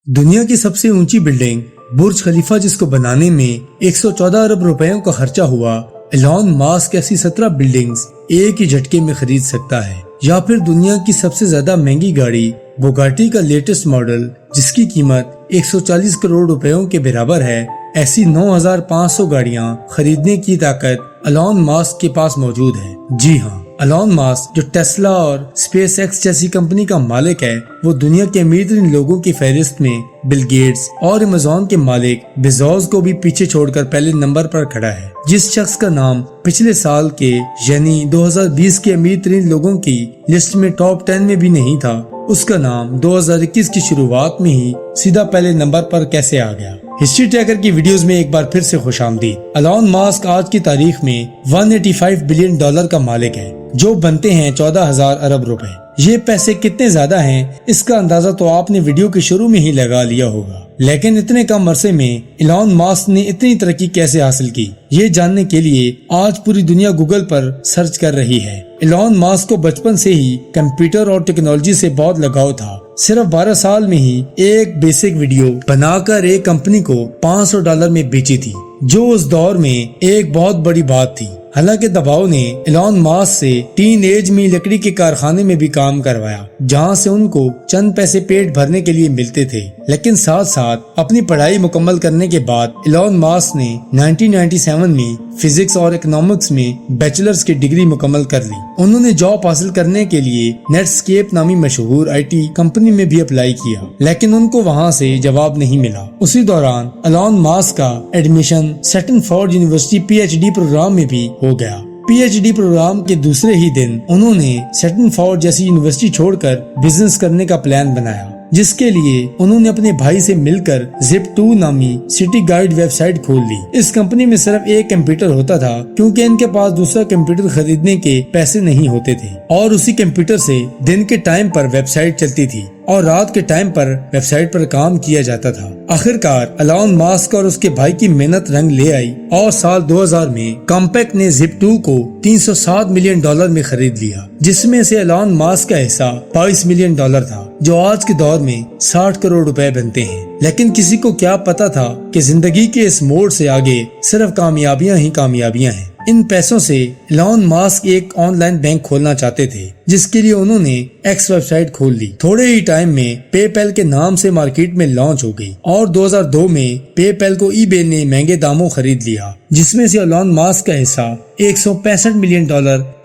دنیا کی سب سے اونچی بلڈنگ برج خلیفہ جس کو بنانے میں 114 ارب روپیوں کا خرچہ ہوا، ایلون ماسک ایسی 17 بلڈنگز ایک ہی جھٹکے میں خرید سکتا ہے۔ یا پھر دنیا کی سب سے زیادہ مہنگی گاڑی بوگاٹی کا لیٹسٹ ماڈل جس کی قیمت 140 کروڑ روپیوں کے برابر ہے، ایسی 9500 گاڑیاں خریدنے کی طاقت ایلون ماسک کے پاس موجود ہے۔ جی ہاں، ایلون ماسک جو ٹیسلا اور اسپیس ایکس جیسی کمپنی کا مالک ہے، وہ دنیا کے امیر ترین لوگوں کی فہرست میں بل گیٹس اور امیزون کے مالک بیزوس کو بھی پیچھے چھوڑ کر پہلے نمبر پر کھڑا ہے۔ جس شخص کا نام پچھلے سال کے یعنی 2020 کے امیر ترین لوگوں کی لسٹ میں ٹاپ 10 میں بھی نہیں تھا، اس کا نام 2021 کی شروعات میں ہی سیدھا پہلے نمبر پر کیسے آ گیا؟ ہسٹری ٹریکر کی ویڈیوز میں ایک بار پھر سے خوش آمدید۔ ایلون ماسک آج کی تاریخ میں 185 بلین ڈالر کا مالک ہے، جو بنتے ہیں 14,000 ارب روپے۔ یہ پیسے کتنے زیادہ ہیں اس کا اندازہ تو آپ نے ویڈیو کے شروع میں ہی لگا لیا ہوگا، لیکن اتنے کم عرصے میں ایلون ماسک نے اتنی ترقی کیسے حاصل کی، یہ جاننے کے لیے آج پوری دنیا گوگل پر سرچ کر رہی ہے۔ ایلون ماسک کو بچپن سے ہی کمپیوٹر اور ٹیکنالوجی سے بہت لگاؤ تھا۔ صرف 12 سال میں ہی ایک بیسک ویڈیو بنا کر ایک کمپنی کو $500 میں بیچی تھی، جو اس دور میں ایک بہت بڑی بات تھی۔ حالانکہ دباؤ نے ایلون ماسک سے ٹین ایج میں لکڑی کے کارخانے میں بھی کام کروایا، جہاں سے ان کو چند پیسے پیٹ بھرنے کے لیے ملتے تھے، لیکن ساتھ ساتھ اپنی پڑھائی مکمل کرنے کے بعد ایلون ماسک نے 1997 میں فزکس اور اکنامکس میں بیچلرز کی ڈگری مکمل کر لی۔ انہوں نے جاب حاصل کرنے کے لیے نیٹ اسکیپ نامی مشہور IT کمپنی میں بھی اپلائی کیا، لیکن ان کو وہاں سے جواب نہیں ملا۔ اسی دوران ایلون ماسک کا ایڈمیشن سٹنفورڈ یونیورسٹی PhD پروگرام میں بھی ہو گیا۔ PhD پروگرام کے دوسرے ہی دن انہوں نے سٹنفورڈ جیسی یونیورسٹی چھوڑ کر بزنس کرنے کا پلان بنایا، جس کے لیے انہوں نے اپنے بھائی سے مل کر Zip2 نامی سٹی گائیڈ ویب سائٹ کھول لی۔ اس کمپنی میں صرف ایک کمپیوٹر ہوتا تھا، کیونکہ ان کے پاس دوسرا کمپیوٹر خریدنے کے پیسے نہیں ہوتے تھے، اور اسی کمپیوٹر سے دن کے ٹائم پر ویب سائٹ چلتی تھی اور رات کے ٹائم پر ویب سائٹ پر کام کیا جاتا تھا۔ آخرکار ایلون ماسک اور اس کے بھائی کی محنت رنگ لے آئی اور سال 2000 میں کمپیکٹ نے Zip2 کو $307 ملین میں خرید لیا، جس میں سے ایلون ماسک کا حصہ $22 ملین تھا، جو آج کے دور میں 60 کروڑ روپے بنتے ہیں۔ لیکن کسی کو کیا پتا تھا کہ زندگی کے اس موڑ سے آگے صرف کامیابیاں ہی کامیابیاں ہیں۔ ان پیسوں سے ایلون ماسک ایک آن لائن بینک کھولنا چاہتے تھے، جس کے لیے انہوں نے ایکس ویب سائٹ کھول لی۔ تھوڑے ہی ٹائم میں پے پیل کے نام سے مارکیٹ میں لانچ ہو گئی، اور 2002 میں پے پیل کو ای بے نے مہنگے داموں خرید لیا، جس میں سے ایلون ماسک کا حصہ $165 ملین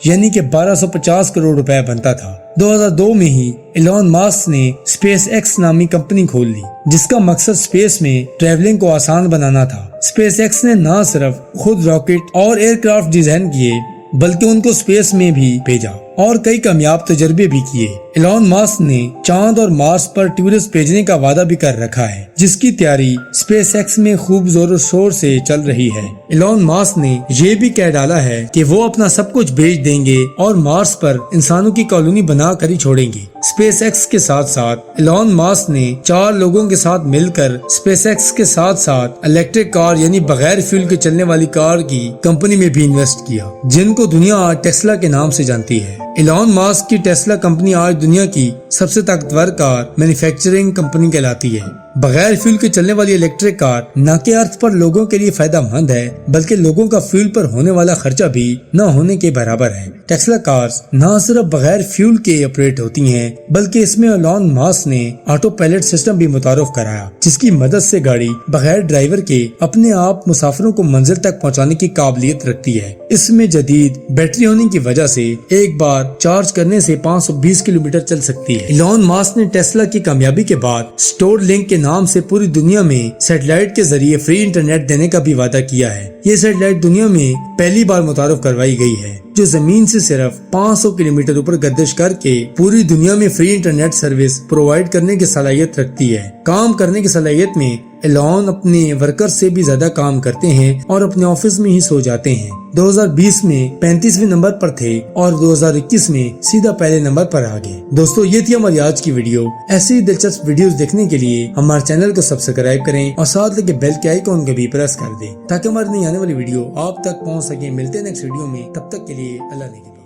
یعنی کہ 1250 کروڑ روپے بنتا تھا۔ 2002 میں ہی ایلون ماسک نے اسپیس ایکس نامی کمپنی کھول لی، جس کا مقصد اسپیس میں ٹریولنگ کو آسان بنانا تھا۔ اسپیس ایکس نے نہ صرف خود راکٹ اور ایئر کرافٹ ڈیزائن کیے، بلکہ ان کو اسپیس میں بھی بھیجا اور کئی کامیاب تجربے بھی کیے۔ ایلون ماسک نے چاند اور مارس پر ٹورسٹ بھیجنے کا وعدہ بھی کر رکھا ہے، جس کی تیاری اسپیس ایکس میں خوب زور و شور سے چل رہی ہے۔ ایلون ماسک نے یہ بھی کہہ ڈالا ہے کہ وہ اپنا سب کچھ بیچ دیں گے اور مارس پر انسانوں کی کالونی بنا کر ہی چھوڑیں گے۔ اسپیس ایکس کے ساتھ ساتھ ایلون ماسک نے 4 لوگوں کے ساتھ مل کر اسپیس ایکس کے ساتھ ساتھ الیکٹرک کار یعنی بغیر فیول کے چلنے والی کار کی کمپنی میں بھی انویسٹ کیا، جن کو دنیا آج ٹیسلا کے نام سے جانتی ہے۔ ایلون ماسک کی ٹیسلا کمپنی آج دنیا کی سب سے طاقتور کار مینوفیکچرنگ کمپنی کہلاتی ہے۔ بغیر فیول کے چلنے والی الیکٹرک کار نہ کہ ارتھ پر لوگوں کے لیے فائدہ مند ہے، بلکہ لوگوں کا فیول پر ہونے والا خرچہ بھی نہ ہونے کے برابر ہے۔ ٹیسلا کارز نہ صرف بغیر فیول کے آپریٹ ہوتی ہیں، بلکہ اس میں ایلون ماسک نے آٹو پائلٹ سسٹم بھی متعارف کرایا، جس کی مدد سے گاڑی بغیر ڈرائیور کے اپنے آپ مسافروں کو منزل تک پہنچانے کی قابلیت رکھتی ہے۔ اس میں جدید بیٹری ہونے کی وجہ سے ایک بار چارج کرنے سے 520 کلومیٹر چل سکتی ہے۔ ایلون ماسک نے ٹیسلا کی کامیابی کے بعد اسٹور لنک کے نام سے پوری دنیا میں سیٹلائٹ کے ذریعے فری انٹرنیٹ دینے کا بھی وعدہ کیا ہے۔ یہ سیٹلائٹ دنیا میں پہلی بار متعارف کروائی گئی ہے، جو زمین سے صرف 500 کلومیٹر اوپر گردش کر کے پوری دنیا میں فری انٹرنیٹ سروس پرووائڈ کرنے کی صلاحیت رکھتی ہے۔ کام کرنے کی صلاحیت میں ایلون اپنے ورکر سے بھی زیادہ کام کرتے ہیں اور اپنے آفس میں ہی سو جاتے ہیں۔ 2020 میں 35ویں نمبر پر تھے اور 2021 میں سیدھا پہلے نمبر پر آ گئے۔ دوستو، یہ تھی ہماری آج کی ویڈیو۔ ایسی دلچسپ ویڈیوز دیکھنے کے لیے ہمارے چینل کو سبسکرائب کریں اور ساتھ لگے بیل کے آئیکن کو بھی پریس کر دیں، تاکہ ہماری نئی آنے والی ویڈیو آپ تک پہنچ سکے۔ ملتے ہیں نیکسٹ ویڈیو میں، تب تک کے لیے اللہ نے